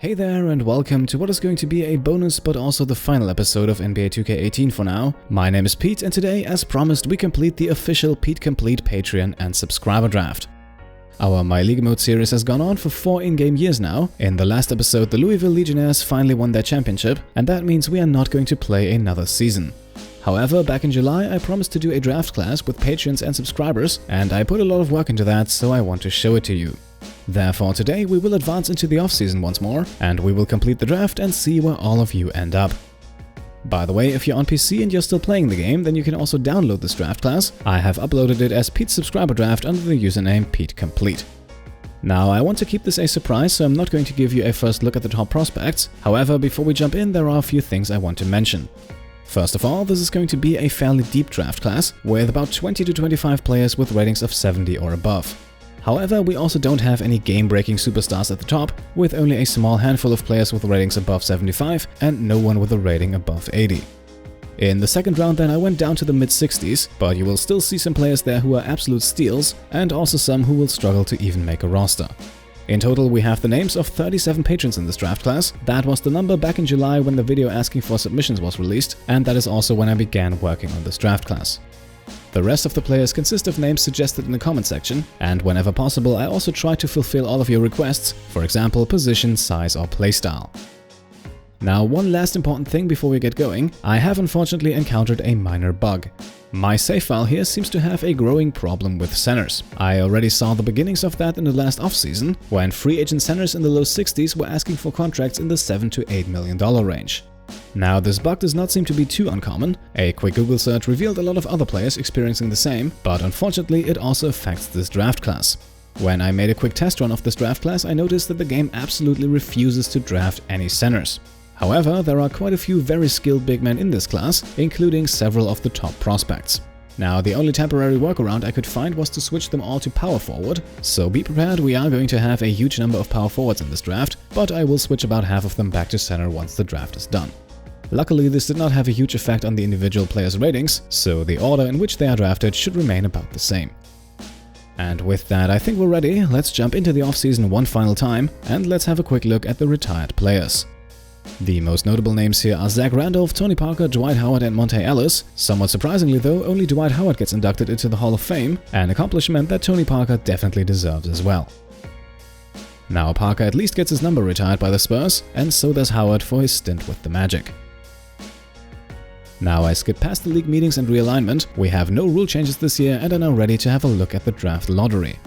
Hey there and welcome to what is going to be a bonus but also the final episode of NBA 2K18 for now. My name is Pete and today, as promised, we complete the official Pete Complete Patreon and subscriber draft. Our My League Mode series has gone on for 4 in-game years now. In the last episode, the Louisville Legionnaires finally won their championship, and that means we are not going to play another season. However, back in July, I promised to do a draft class with patrons and subscribers, and I put a lot of work into that, so I want to show it to you. Therefore, today we will advance into the off-season once more, and we will complete the draft and see where all of you end up. By the way, if you're on PC and you're still playing the game, then you can also download this draft class. I have uploaded it as Pete's subscriber draft under the username Pete Complete. Now, I want to keep this a surprise, so I'm not going to give you a first look at the top prospects. However, before we jump in, there are a few things I want to mention. First of all, this is going to be a fairly deep draft class, with about 20 to 25 players with ratings of 70 or above. However, we also don't have any game-breaking superstars at the top, with only a small handful of players with ratings above 75 and no one with a rating above 80. In the second round then I went down to the mid-60s, but you will still see some players there who are absolute steals, and also some who will struggle to even make a roster. In total, we have the names of 37 patrons in this draft class. That was the number back in July when the video asking for submissions was released, and that is also when I began working on this draft class. The rest of the players consist of names suggested in the comment section, and whenever possible I also try to fulfill all of your requests, for example position, size or playstyle. Now, one last important thing before we get going, I have unfortunately encountered a minor bug. My save file here seems to have a growing problem with centers. I already saw the beginnings of that in the last offseason, when free agent centers in the low 60s were asking for contracts in the $7 to $8 million range. Now, this bug does not seem to be too uncommon. A quick Google search revealed a lot of other players experiencing the same, but unfortunately it also affects this draft class. When I made a quick test run of this draft class, I noticed that the game absolutely refuses to draft any centers. However, there are quite a few very skilled big men in this class, including several of the top prospects. Now, the only temporary workaround I could find was to switch them all to power forward, so be prepared, we are going to have a huge number of power forwards in this draft, but I will switch about half of them back to center once the draft is done. Luckily, this did not have a huge effect on the individual players' ratings, so the order in which they are drafted should remain about the same. And with that, I think we're ready. Let's jump into the offseason one final time, and let's have a quick look at the retired players. The most notable names here are Zach Randolph, Tony Parker, Dwight Howard and Monte Ellis. Somewhat surprisingly though, only Dwight Howard gets inducted into the Hall of Fame, an accomplishment that Tony Parker definitely deserves as well. Now, Parker at least gets his number retired by the Spurs, and so does Howard for his stint with the Magic. Now, I skip past the league meetings and realignment. We have no rule changes this year and are now ready to have a look at the draft lottery.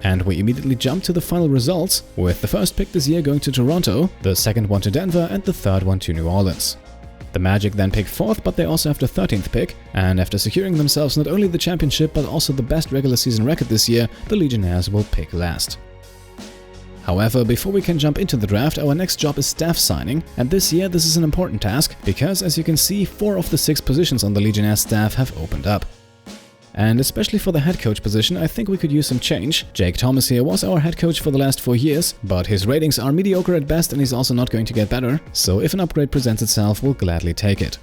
And we immediately jump to the final results, with the first pick this year going to Toronto, the second one to Denver and the third one to New Orleans. The Magic then pick 4th, but they also have the 13th pick, and after securing themselves not only the championship but also the best regular season record this year, the Legionnaires will pick last. However, before we can jump into the draft, our next job is staff signing, and this year this is an important task, because as you can see, 4 of the 6 positions on the Legionnaires staff have opened up. And especially for the head coach position, I think we could use some change. Jake Thomas here was our head coach for the last 4 years, but his ratings are mediocre at best and he's also not going to get better, so if an upgrade presents itself, we'll gladly take it.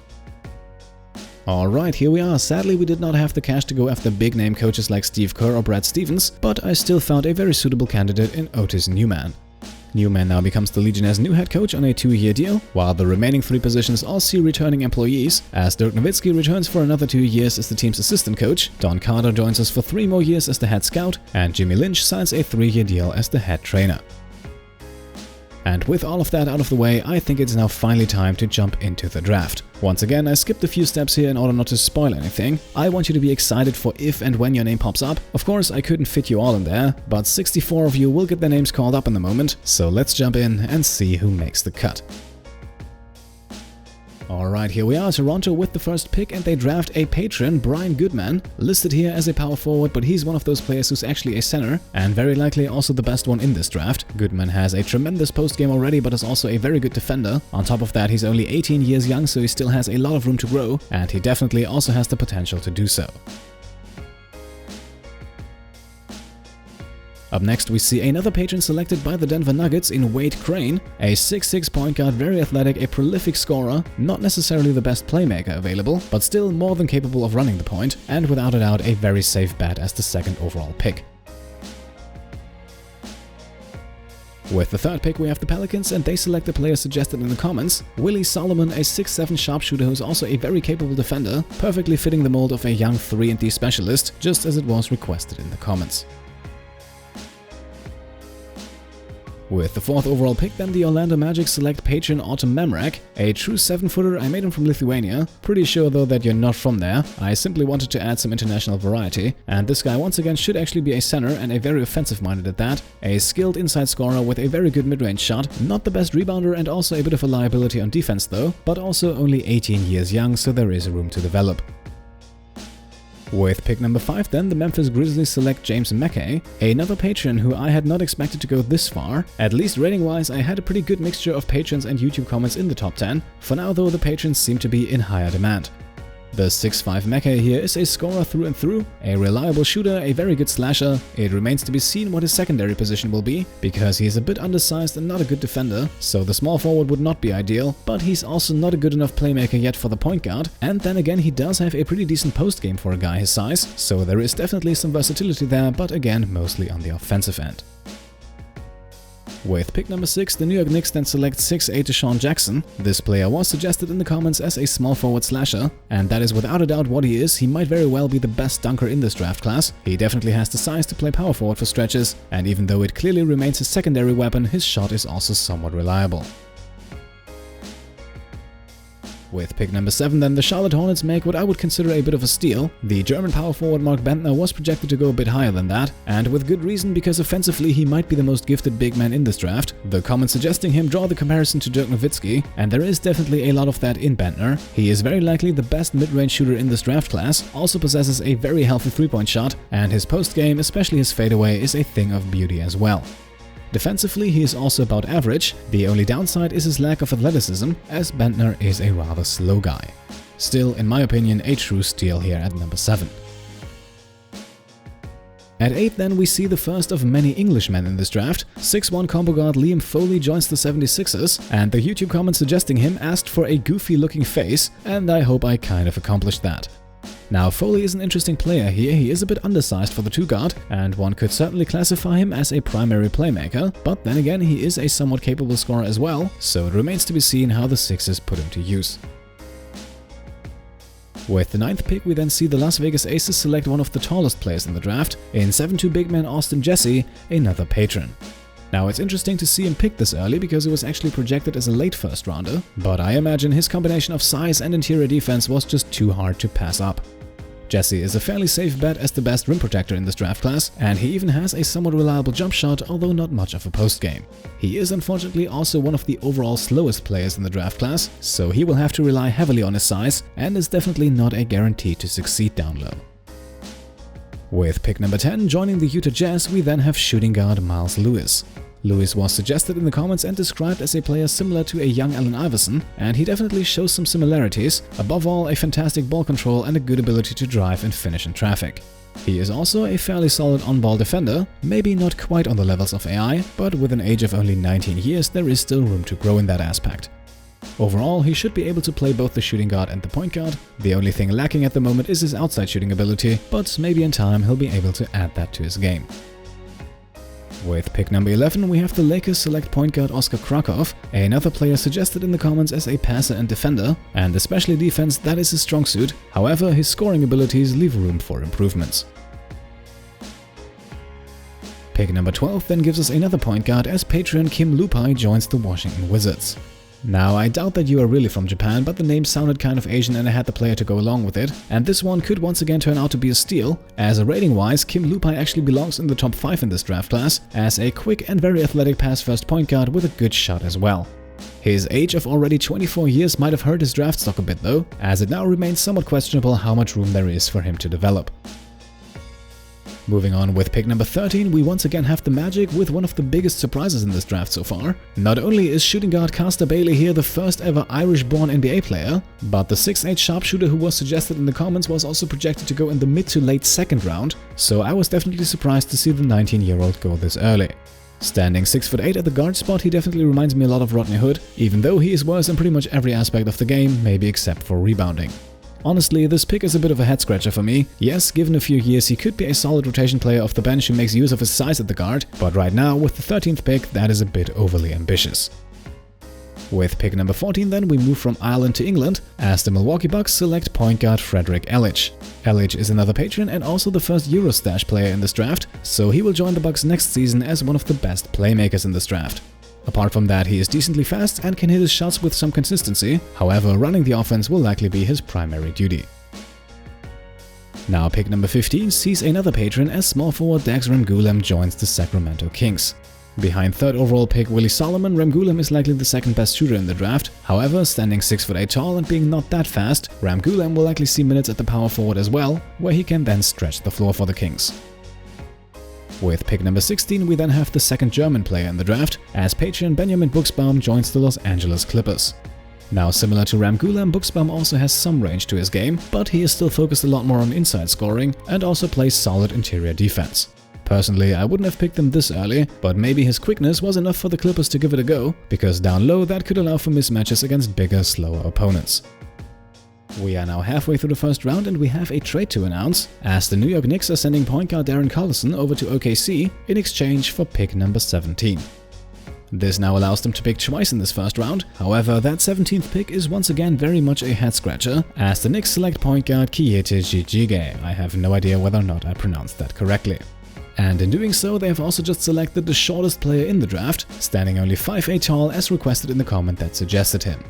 Alright, here we are. Sadly, we did not have the cash to go after big name coaches like Steve Kerr or Brad Stevens, but I still found a very suitable candidate in Otis Newman. Newman now becomes the Legionnaires' new head coach on a 2-year deal, while the remaining 3 positions all see returning employees, as Dirk Nowitzki returns for another 2 years as the team's assistant coach, Don Carter joins us for 3 more years as the head scout, and Jimmy Lynch signs a 3-year deal as the head trainer. And with all of that out of the way, I think it's now finally time to jump into the draft. Once again, I skipped a few steps here in order not to spoil anything. I want you to be excited for if and when your name pops up. Of course, I couldn't fit you all in there, but 64 of you will get their names called up in the moment, so let's jump in and see who makes the cut. Alright, here we are, Toronto with the first pick, and they draft a patron, Brian Goodman, listed here as a power forward, but he's one of those players who's actually a center, and very likely also the best one in this draft. Goodman has a tremendous post-game already, but is also a very good defender. On top of that, he's only 18 years young, so he still has a lot of room to grow, and he definitely also has the potential to do so. Up next, we see another patron selected by the Denver Nuggets in Wade Crane, a 6'6" point guard, very athletic, a prolific scorer, not necessarily the best playmaker available, but still more than capable of running the point, and without a doubt a very safe bet as the 2nd overall pick. With the third pick we have the Pelicans, and they select the player suggested in the comments, Willie Solomon, a 6'7" sharpshooter who's also a very capable defender, perfectly fitting the mold of a young 3&D specialist, just as it was requested in the comments. With the fourth overall pick, then the Orlando Magic select Patron Autumn Memrak, a true 7-footer. I made him from Lithuania. Pretty sure though that you're not from there. I simply wanted to add some international variety. And this guy once again should actually be a center, and a very offensive-minded at that. A skilled inside scorer with a very good mid-range shot. Not the best rebounder and also a bit of a liability on defense though, but also only 18 years young, so there is room to develop. With pick number 5 then, the Memphis Grizzlies select James Mackay, another patron who I had not expected to go this far. At least rating-wise, I had a pretty good mixture of patrons and YouTube comments in the top 10. For now though, the patrons seem to be in higher demand. The 6'5" Mackay here is a scorer through and through, a reliable shooter, a very good slasher. It remains to be seen what his secondary position will be, because he is a bit undersized and not a good defender, so the small forward would not be ideal, but he's also not a good enough playmaker yet for the point guard, and then again he does have a pretty decent post game for a guy his size, so there is definitely some versatility there, but again mostly on the offensive end. With pick number 6, the New York Knicks then select 6'8" Deshaun Jackson. This player was suggested in the comments as a small forward slasher, and that is without a doubt what he is. He might very well be the best dunker in this draft class. He definitely has the size to play power forward for stretches, and even though it clearly remains his secondary weapon, his shot is also somewhat reliable. With pick number 7 then, the Charlotte Hornets make what I would consider a bit of a steal. The German power forward Mark Bentner was projected to go a bit higher than that, and with good reason, because offensively he might be the most gifted big man in this draft. The comments suggesting him draw the comparison to Dirk Nowitzki, and there is definitely a lot of that in Bentner. He is very likely the best mid-range shooter in this draft class, also possesses a very healthy three-point shot, and his post game, especially his fadeaway, is a thing of beauty as well. Defensively, he is also about average. The only downside is his lack of athleticism, as Bentner is a rather slow guy. Still, in my opinion, a true steal here at number 7. At 8 then, we see the first of many Englishmen in this draft. 6'1" combo guard Liam Foley joins the 76ers, and the YouTube comment suggesting him asked for a goofy looking face, and I hope I kind of accomplished that. Now, Foley is an interesting player here. He is a bit undersized for the 2-guard, and one could certainly classify him as a primary playmaker, but then again he is a somewhat capable scorer as well, so it remains to be seen how the Sixers put him to use. With the 9th pick, we then see the Las Vegas Aces select one of the tallest players in the draft, in 7'2" big man Austin Jesse, another patron. Now, it's interesting to see him picked this early because he was actually projected as a late first rounder, but I imagine his combination of size and interior defense was just too hard to pass up. Jesse is a fairly safe bet as the best rim protector in this draft class, and he even has a somewhat reliable jump shot, although not much of a post game. He is unfortunately also one of the overall slowest players in the draft class, so he will have to rely heavily on his size, and is definitely not a guarantee to succeed down low. With pick number 10, joining the Utah Jazz, we then have shooting guard Miles Lewis. Lewis was suggested in the comments and described as a player similar to a young Allen Iverson, and he definitely shows some similarities, above all a fantastic ball control and a good ability to drive and finish in traffic. He is also a fairly solid on-ball defender, maybe not quite on the levels of AI, but with an age of only 19 years there is still room to grow in that aspect. Overall, he should be able to play both the shooting guard and the point guard. The only thing lacking at the moment is his outside shooting ability, but maybe in time he'll be able to add that to his game. With pick number 11, we have the Lakers select point guard Oscar Krakow, another player suggested in the comments as a passer and defender, and especially defense, that is his strong suit. However, his scoring abilities leave room for improvements. Pick number 12 then gives us another point guard as Patron Kim Lupai joins the Washington Wizards. Now, I doubt that you are really from Japan, but the name sounded kind of Asian and I had the player to go along with it, and this one could once again turn out to be a steal, as a rating-wise, Kim Lupai actually belongs in the top 5 in this draft class, as a quick and very athletic pass-first point guard with a good shot as well. His age of already 24 years might have hurt his draft stock a bit though, as it now remains somewhat questionable how much room there is for him to develop. Moving on with pick number 13, we once again have the Magic with one of the biggest surprises in this draft so far. Not only is shooting guard Castor Bailey here the first ever Irish-born NBA player, but the 6'8" sharpshooter who was suggested in the comments was also projected to go in the mid to late second round, so I was definitely surprised to see the 19-year-old go this early. Standing 6'8" at the guard spot, he definitely reminds me a lot of Rodney Hood, even though he is worse in pretty much every aspect of the game, maybe except for rebounding. Honestly, this pick is a bit of a head-scratcher for me. Yes, given a few years, he could be a solid rotation player off the bench who makes use of his size at the guard, but right now, with the 13th pick, that is a bit overly ambitious. With pick number 14 then, we move from Ireland to England, as the Milwaukee Bucks select point guard Frederick Ellich. Ellich is another patron and also the first Eurostash player in this draft, so he will join the Bucks next season as one of the best playmakers in this draft. Apart from that, he is decently fast and can hit his shots with some consistency, however, running the offense will likely be his primary duty. Now pick number 15 sees another patron as small forward Dax Ramgoolam joins the Sacramento Kings. Behind 3rd overall pick Willie Solomon, Ramgoolam is likely the second best shooter in the draft. However, standing 6'8" tall and being not that fast, Ramgoolam will likely see minutes at the power forward as well, where he can then stretch the floor for the Kings. With pick number 16, we then have the second German player in the draft, as patron Benjamin Buxbaum joins the Los Angeles Clippers. Now, similar to Ramgoolam, Buxbaum also has some range to his game, but he is still focused a lot more on inside scoring and also plays solid interior defense. Personally, I wouldn't have picked him this early, but maybe his quickness was enough for the Clippers to give it a go, because down low that could allow for mismatches against bigger, slower opponents. We are now halfway through the first round and we have a trade to announce, as the New York Knicks are sending point guard Darren Collison over to OKC in exchange for pick number 17. This now allows them to pick twice in this first round, however that 17th pick is once again very much a head-scratcher, as the Knicks select point guard Kiete Jijige. I have no idea whether or not I pronounced that correctly. And in doing so, they have also just selected the shortest player in the draft, standing only 5'8" tall as requested in the comment that suggested him.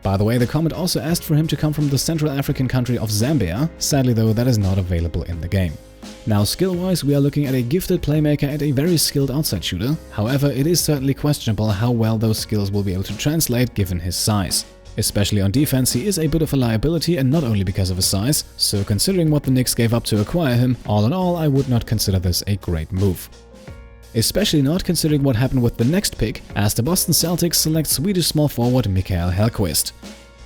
By the way, the comment also asked for him to come from the Central African country of Zambia, sadly though that is not available in the game. Now skill-wise, we are looking at a gifted playmaker and a very skilled outside shooter, however it is certainly questionable how well those skills will be able to translate given his size. Especially on defense, he is a bit of a liability and not only because of his size, so considering what the Knicks gave up to acquire him, all in all I would not consider this a great move. Especially not considering what happened with the next pick, as the Boston Celtics select Swedish small forward Mikael Hellqvist.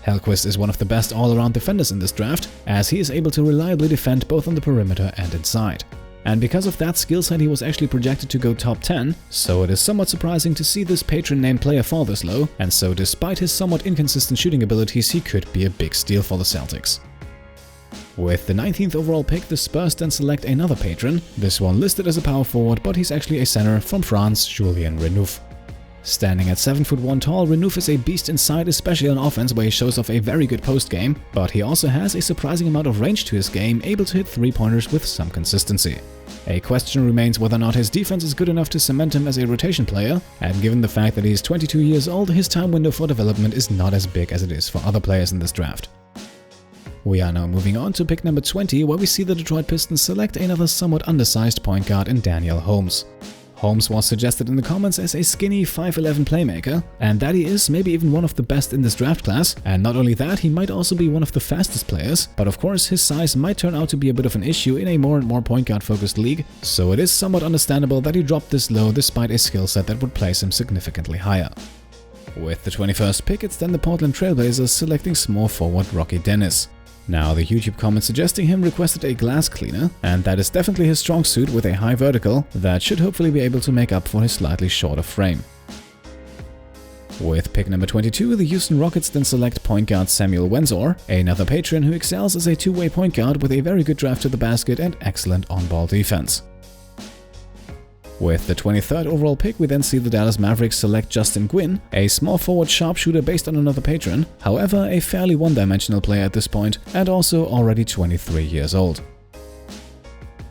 Hellqvist is one of the best all-around defenders in this draft, as he is able to reliably defend both on the perimeter and inside. And because of that skill set, he was actually projected to go top 10, so it is somewhat surprising to see this patron-named player fall this low, and so despite his somewhat inconsistent shooting abilities, he could be a big steal for the Celtics. With the 19th overall pick, the Spurs then select another patron, this one listed as a power forward, but he's actually a center from France, Julien Renouf. Standing at 7'1" tall, Renouf is a beast inside, especially on offense where he shows off a very good post game, but he also has a surprising amount of range to his game, able to hit three-pointers with some consistency. A question remains whether or not his defense is good enough to cement him as a rotation player, and given the fact that he is 22 years old, his time window for development is not as big as it is for other players in this draft. We are now moving on to pick number 20, where we see the Detroit Pistons select another somewhat undersized point guard in Daniel Holmes. Holmes was suggested in the comments as a skinny 5'11" playmaker, and that he is maybe even one of the best in this draft class, and not only that, he might also be one of the fastest players, but of course his size might turn out to be a bit of an issue in a more and more point guard focused league, so it is somewhat understandable that he dropped this low despite a skill set that would place him significantly higher. With the 21st pick, it's then the Portland Trailblazers selecting small forward Rocky Dennis. Now, the YouTube comment suggesting him requested a glass cleaner, and that is definitely his strong suit with a high vertical that should hopefully be able to make up for his slightly shorter frame. With pick number 22, the Houston Rockets then select point guard Samuel Wenzor, another patron who excels as a two-way point guard with a very good drive to the basket and excellent on-ball defense. With the 23rd overall pick, we then see the Dallas Mavericks select Justin Gwynn, a small forward sharpshooter based on another patron, however a fairly one-dimensional player at this point and also already 23 years old.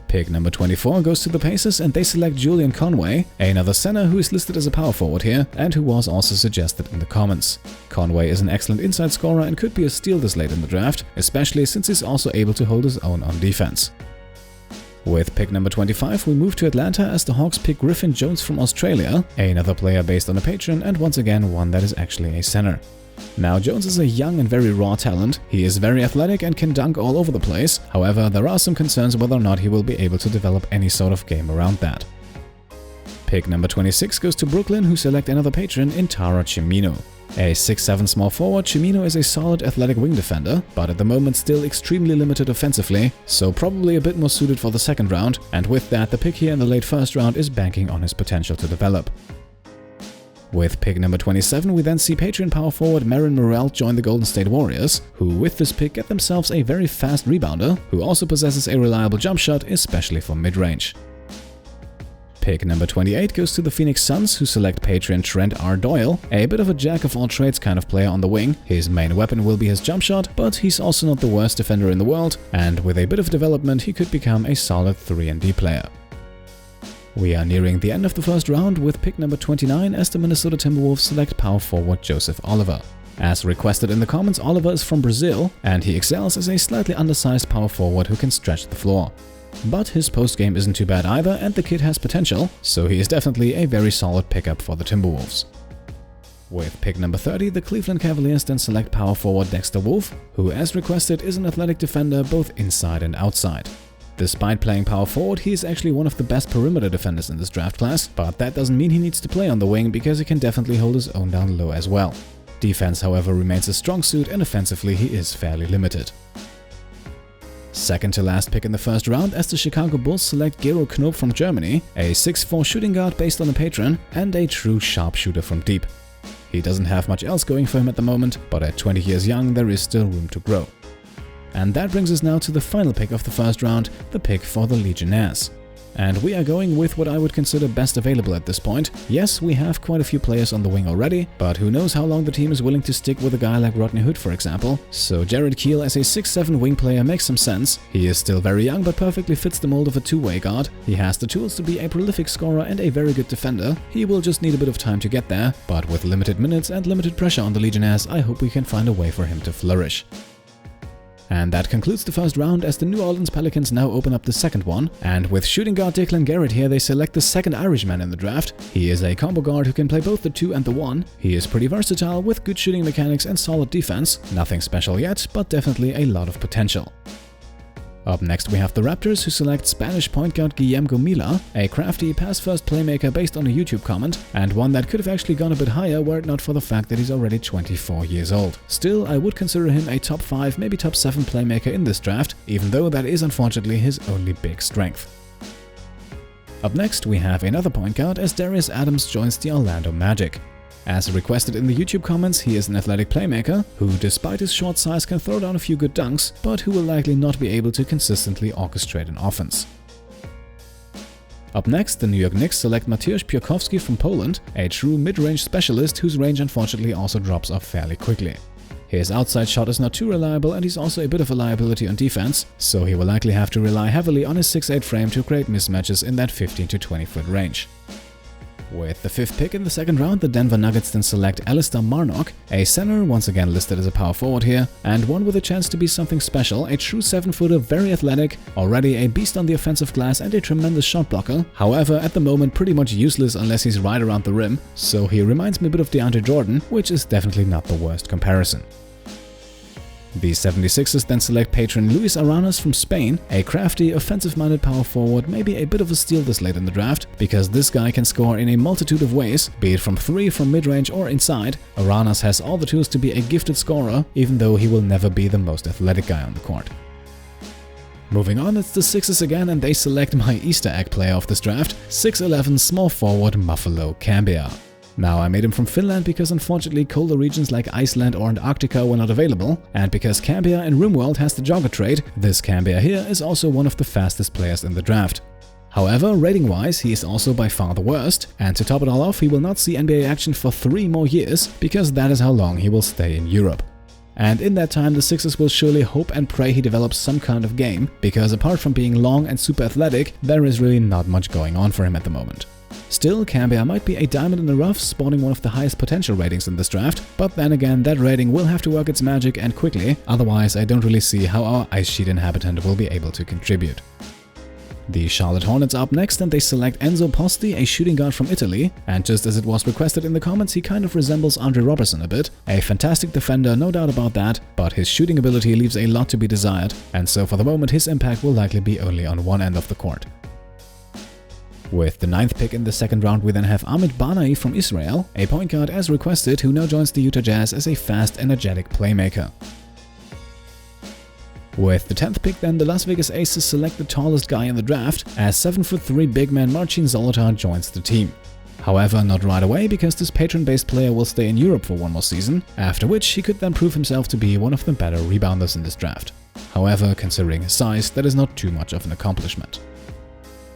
Pick number 24 goes to the Pacers and they select Julian Conway, another center who is listed as a power forward here and who was also suggested in the comments. Conway is an excellent inside scorer and could be a steal this late in the draft, especially since he's also able to hold his own on defense. With pick number 25, we move to Atlanta as the Hawks pick Griffin Jones from Australia, another player based on a patron and once again one that is actually a center. Now, Jones is a young and very raw talent. He is very athletic and can dunk all over the place, however there are some concerns whether or not he will be able to develop any sort of game around that. Pick number 26 goes to Brooklyn, who select another patron in Tara Cimino. A 6'7" small forward, Cimino is a solid athletic wing defender, but at the moment still extremely limited offensively, so probably a bit more suited for the second round, and with that the pick here in the late first round is banking on his potential to develop. With pick number 27, we then see Patron power forward Marin Morrell join the Golden State Warriors, who with this pick get themselves a very fast rebounder, who also possesses a reliable jump shot, especially for mid-range. Pick number 28 goes to the Phoenix Suns, who select Patron Trent R. Doyle, a bit of a jack-of-all-trades kind of player on the wing. His main weapon will be his jump shot, but he's also not the worst defender in the world, and with a bit of development he could become a solid 3-and-D player. We are nearing the end of the first round with pick number 29 as the Minnesota Timberwolves select power forward Joseph Oliver. As requested in the comments, Oliver is from Brazil and he excels as a slightly undersized power forward who can stretch the floor. But his post-game isn't too bad either and the kid has potential, so he is definitely a very solid pickup for the Timberwolves. With pick number 30, the Cleveland Cavaliers then select power forward Dexter Wolf, who as requested is an athletic defender both inside and outside. Despite playing power forward, he is actually one of the best perimeter defenders in this draft class, but that doesn't mean he needs to play on the wing because he can definitely hold his own down low as well. Defense, however, remains a strong suit and offensively he is fairly limited. Second to last pick in the first round as the Chicago Bulls select Gero Knob from Germany, a 6'4" shooting guard based on the Patron and a true sharpshooter from deep. He doesn't have much else going for him at the moment, but at 20 years young there is still room to grow. And that brings us now to the final pick of the first round, the pick for the Legionnaires. And we are going with what I would consider best available at this point. Yes, we have quite a few players on the wing already, but who knows how long the team is willing to stick with a guy like Rodney Hood, for example. So Jared Keel as a 6'7" wing player makes some sense. He is still very young but perfectly fits the mold of a two-way guard. He has the tools to be a prolific scorer and a very good defender. He will just need a bit of time to get there, but with limited minutes and limited pressure on the Legionnaires, I hope we can find a way for him to flourish. And that concludes the first round as the New Orleans Pelicans now open up the second one, and with shooting guard Declan Garrett here they select the second Irishman in the draft. He is a combo guard who can play both the 2 and the 1. He is pretty versatile with good shooting mechanics and solid defense. Nothing special yet, but definitely a lot of potential. Up next we have the Raptors, who select Spanish point guard Guillem Gomila, a crafty pass-first playmaker based on a YouTube comment, and one that could have actually gone a bit higher were it not for the fact that he's already 24 years old. Still, I would consider him a top 5, maybe top 7 playmaker in this draft, even though that is unfortunately his only big strength. Up next we have another point guard as Darius Adams joins the Orlando Magic. As requested in the YouTube comments, he is an athletic playmaker who, despite his short size, can throw down a few good dunks, but who will likely not be able to consistently orchestrate an offense. Up next, the New York Knicks select Mateusz Piłkowski from Poland, a true mid-range specialist whose range unfortunately also drops off fairly quickly. His outside shot is not too reliable and he's also a bit of a liability on defense, so he will likely have to rely heavily on his 6'8" frame to create mismatches in that 15 to 20 foot range. With the 5th pick in the second round, the Denver Nuggets then select Alistair Marnock, a center once again listed as a power forward here, and one with a chance to be something special, a true 7-footer, very athletic, already a beast on the offensive glass and a tremendous shot blocker. However, at the moment pretty much useless unless he's right around the rim, so he reminds me a bit of DeAndre Jordan, which is definitely not the worst comparison. The 76ers then select Patron Luis Aranas from Spain, a crafty, offensive-minded power forward, maybe a bit of a steal this late in the draft, because this guy can score in a multitude of ways, be it from 3, from mid-range or inside. Aranas has all the tools to be a gifted scorer, even though he will never be the most athletic guy on the court. Moving on, it's the Sixers again and they select my Easter egg player of this draft, 6'11" small forward Muffalo Cambia. Now, I made him from Finland because unfortunately colder regions like Iceland or Antarctica were not available, and because Cambia in RimWorld has the jogger trait, this Cambia here is also one of the fastest players in the draft. However, rating-wise, he is also by far the worst, and to top it all off, he will not see NBA action for 3 more years, because that is how long he will stay in Europe. And in that time, the Sixers will surely hope and pray he develops some kind of game, because apart from being long and super athletic, there is really not much going on for him at the moment. Still, Cambia might be a diamond in the rough, spawning one of the highest potential ratings in this draft, but then again, that rating will have to work its magic and quickly, otherwise I don't really see how our Ice Sheet inhabitant will be able to contribute. The Charlotte Hornets are up next and they select Enzo Posti, a shooting guard from Italy, and just as it was requested in the comments, he kind of resembles Andre Robertson a bit. A fantastic defender, no doubt about that, but his shooting ability leaves a lot to be desired, and so for the moment his impact will likely be only on one end of the court. With the 9th pick in the second round, we then have Amit Banai from Israel, a point guard as requested who now joins the Utah Jazz as a fast, energetic playmaker. With the 10th pick then, the Las Vegas Aces select the tallest guy in the draft, as 7'3" big man Marcin Zolotar joins the team. However, not right away, because this Patron-based player will stay in Europe for one more season, after which he could then prove himself to be one of the better rebounders in this draft. However, considering his size, that is not too much of an accomplishment.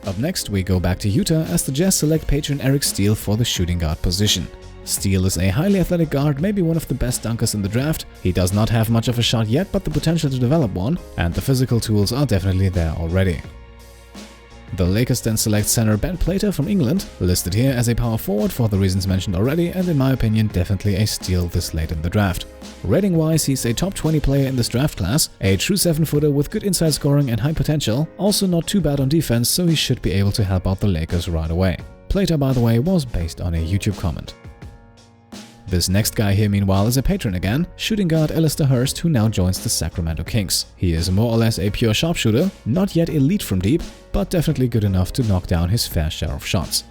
Up next, we go back to Utah as the Jazz select Patron Eric Steele for the shooting guard position. Steele is a highly athletic guard, maybe one of the best dunkers in the draft. He does not have much of a shot yet, but the potential to develop one, and the physical tools are definitely there already. The Lakers then select center Ben Plater from England, listed here as a power forward for the reasons mentioned already, and in my opinion definitely a steal this late in the draft. Rating-wise, he's a top 20 player in this draft class, a true 7-footer with good inside scoring and high potential, also not too bad on defense, so he should be able to help out the Lakers right away. Plater, by the way, was based on a YouTube comment. This next guy here, meanwhile, is a Patron again, shooting guard Alistair Hurst, who now joins the Sacramento Kings. He is more or less a pure sharpshooter, not yet elite from deep, but definitely good enough to knock down his fair share of shots.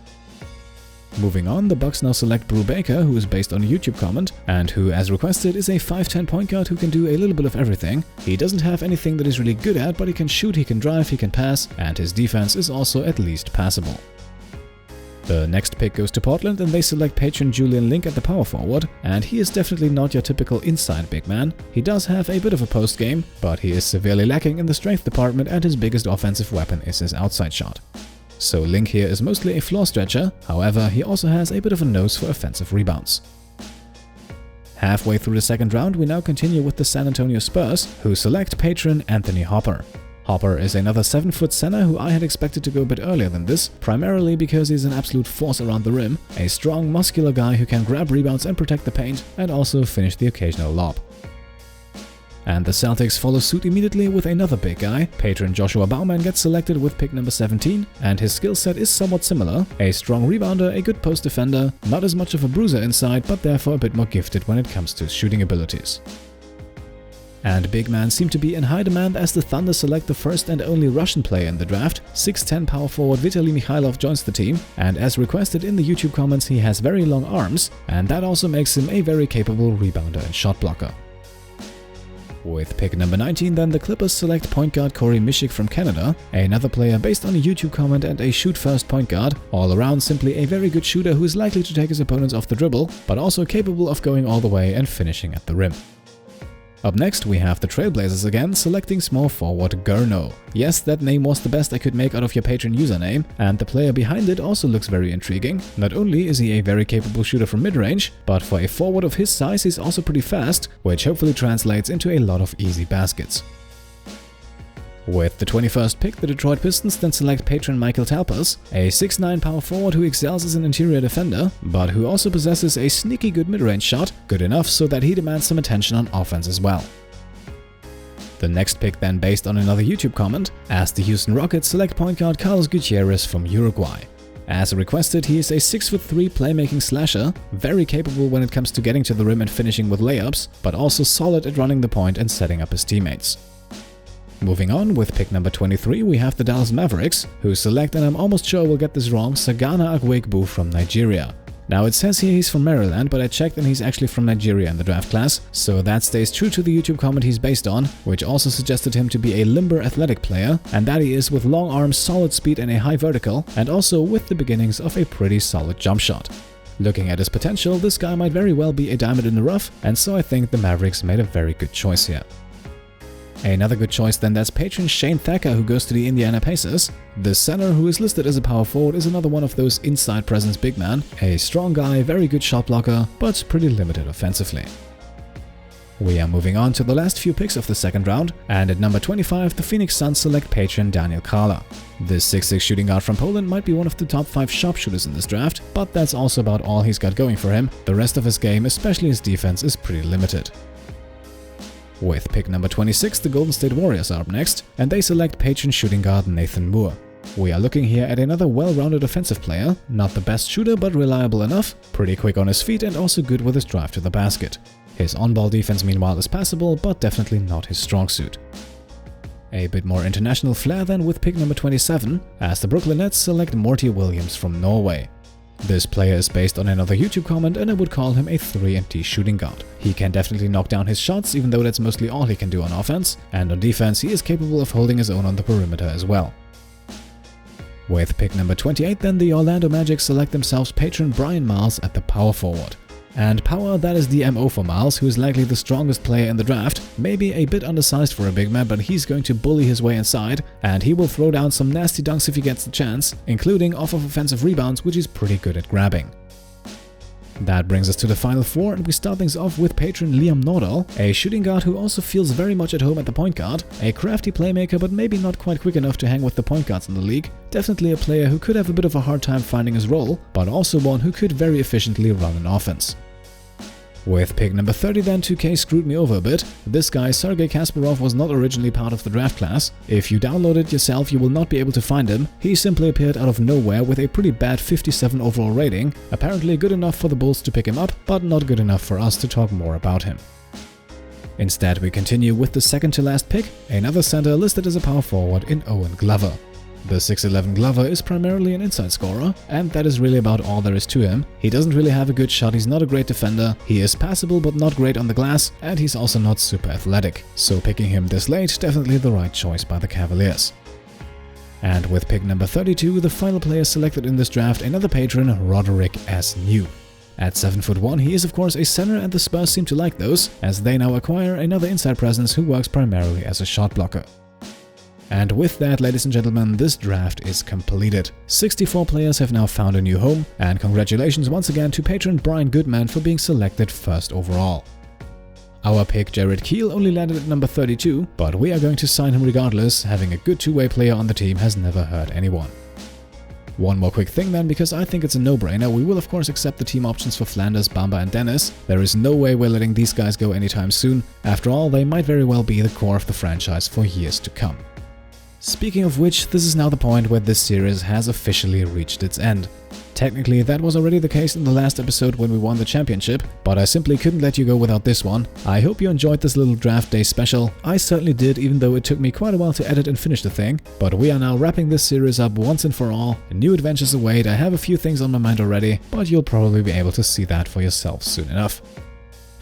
Moving on, the Bucks now select Brew Baker, who is based on a YouTube comment, and who, as requested, is a 5'10" point guard who can do a little bit of everything. He doesn't have anything that he's really good at, but he can shoot, he can drive, he can pass, and his defense is also at least passable. The next pick goes to Portland, and they select Patron Julian Link at the power forward, and he is definitely not your typical inside big man. He does have a bit of a post game, but he is severely lacking in the strength department, and his biggest offensive weapon is his outside shot. So Link here is mostly a floor stretcher, however he also has a bit of a nose for offensive rebounds. Halfway through the second round, we now continue with the San Antonio Spurs, who select Patron Anthony Hopper. Hopper is another 7-foot center who I had expected to go a bit earlier than this, primarily because he's an absolute force around the rim, a strong, muscular guy who can grab rebounds and protect the paint, and also finish the occasional lob. And the Celtics follow suit immediately with another big guy. Patron Joshua Bauman gets selected with pick number 17, and his skill set is somewhat similar. A strong rebounder, a good post defender, not as much of a bruiser inside, but therefore a bit more gifted when it comes to his shooting abilities. And big men seem to be in high demand as the Thunder select the first and only Russian player in the draft. 6'10" power forward Vitaly Mikhailov joins the team, and as requested in the YouTube comments, he has very long arms, and that also makes him a very capable rebounder and shot blocker. With pick number 19, then the Clippers select point guard Corey Mishik from Canada, another player based on a YouTube comment and a shoot-first point guard, all around simply a very good shooter who is likely to take his opponents off the dribble, but also capable of going all the way and finishing at the rim. Up next, we have the Trailblazers again, selecting small forward Gurno. Yes, that name was the best I could make out of your Patron username, and the player behind it also looks very intriguing. Not only is he a very capable shooter from mid-range, but for a forward of his size he's also pretty fast, which hopefully translates into a lot of easy baskets. With the 21st pick, the Detroit Pistons then select Patron Michael Talpas, a 6'9" power forward who excels as an interior defender, but who also possesses a sneaky good mid-range shot, good enough so that he demands some attention on offense as well. The next pick then based on another YouTube comment, as the Houston Rockets select point guard Carlos Gutierrez from Uruguay. As requested, he is a 6'3" playmaking slasher, very capable when it comes to getting to the rim and finishing with layups, but also solid at running the point and setting up his teammates. Moving on, with pick number 23, we have the Dallas Mavericks, who select, and I'm almost sure I will get this wrong, Sagana Agwegbu from Nigeria. Now it says here he's from Maryland, but I checked and he's actually from Nigeria in the draft class, so that stays true to the YouTube comment he's based on, which also suggested him to be a limber athletic player, and that he is with long arms, solid speed and a high vertical, and also with the beginnings of a pretty solid jump shot. Looking at his potential, this guy might very well be a diamond in the rough, and so I think the Mavericks made a very good choice here. Another good choice then, that's Patron Shane Thacker, who goes to the Indiana Pacers. The center, who is listed as a power forward, is another one of those inside presence big men. A strong guy, very good shot blocker, but pretty limited offensively. We are moving on to the last few picks of the second round, and at number 25, the Phoenix Suns select Patron Daniel Kala. This 6'6" shooting guard from Poland might be one of the top 5 sharpshooters in this draft, but that's also about all he's got going for him. The rest of his game, especially his defense, is pretty limited. With pick number 26, the Golden State Warriors are up next, and they select Patron shooting guard Nathan Moore. We are looking here at another well-rounded offensive player, not the best shooter but reliable enough, pretty quick on his feet and also good with his drive to the basket. His on-ball defense meanwhile is passable, but definitely not his strong suit. A bit more international flair then with pick number 27, as the Brooklyn Nets select Morty Williams from Norway. This player is based on another YouTube comment, and I would call him a 3&D shooting guard. He can definitely knock down his shots, even though that's mostly all he can do on offense, and on defense he is capable of holding his own on the perimeter as well. With pick number 28 then, the Orlando Magic select themselves patron Brian Miles at the power forward. And power, that is the MO for Miles, who is likely the strongest player in the draft, maybe a bit undersized for a big man, but he's going to bully his way inside, and he will throw down some nasty dunks if he gets the chance, including off of offensive rebounds, which he's pretty good at grabbing. That brings us to the final four, and we start things off with patron Liam Nordahl, a shooting guard who also feels very much at home at the point guard, a crafty playmaker but maybe not quite quick enough to hang with the point guards in the league, definitely a player who could have a bit of a hard time finding his role, but also one who could very efficiently run an offense. With pick number 30 then, 2K screwed me over a bit. This guy, Sergei Kasparov, was not originally part of the draft class. If you download it yourself, you will not be able to find him. He simply appeared out of nowhere with a pretty bad 57 overall rating, apparently good enough for the Bulls to pick him up, but not good enough for us to talk more about him. Instead, we continue with the second to last pick, another center listed as a power forward in Owen Glover. The 6'11 Glover is primarily an inside scorer, and that is really about all there is to him. He doesn't really have a good shot, he's not a great defender, he is passable but not great on the glass, and he's also not super athletic. So picking him this late, definitely the right choice by the Cavaliers. And with pick number 32, the final player selected in this draft, another patron, Roderick S. New. At 7'1", he is of course a center, and the Spurs seem to like those, as they now acquire another inside presence who works primarily as a shot blocker. And with that, ladies and gentlemen, this draft is completed. 64 players have now found a new home, and congratulations once again to patron Brian Goodman for being selected first overall. Our pick Jared Keel only landed at number 32, but we are going to sign him regardless. Having a good two-way player on the team has never hurt anyone. One more quick thing then, because I think it's a no-brainer, we will of course accept the team options for Flanders, Bamba and Dennis. There is no way we're letting these guys go anytime soon. After all, they might very well be the core of the franchise for years to come. Speaking of which, this is now the point where this series has officially reached its end. Technically, that was already the case in the last episode when we won the championship, but I simply couldn't let you go without this one. I hope you enjoyed this little draft day special. I certainly did, even though it took me quite a while to edit and finish the thing. But we are now wrapping this series up once and for all. New adventures await. I have a few things on my mind already, but you'll probably be able to see that for yourself soon enough.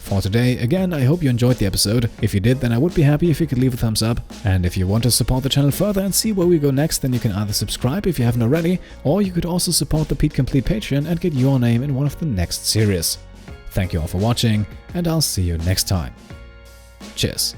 For today, again, I hope you enjoyed the episode. If you did, then I would be happy if you could leave a thumbs up. And if you want to support the channel further and see where we go next, then you can either subscribe if you haven't already, or you could also support the Pete Complete Patreon and get your name in one of the next series. Thank you all for watching, and I'll see you next time. Cheers.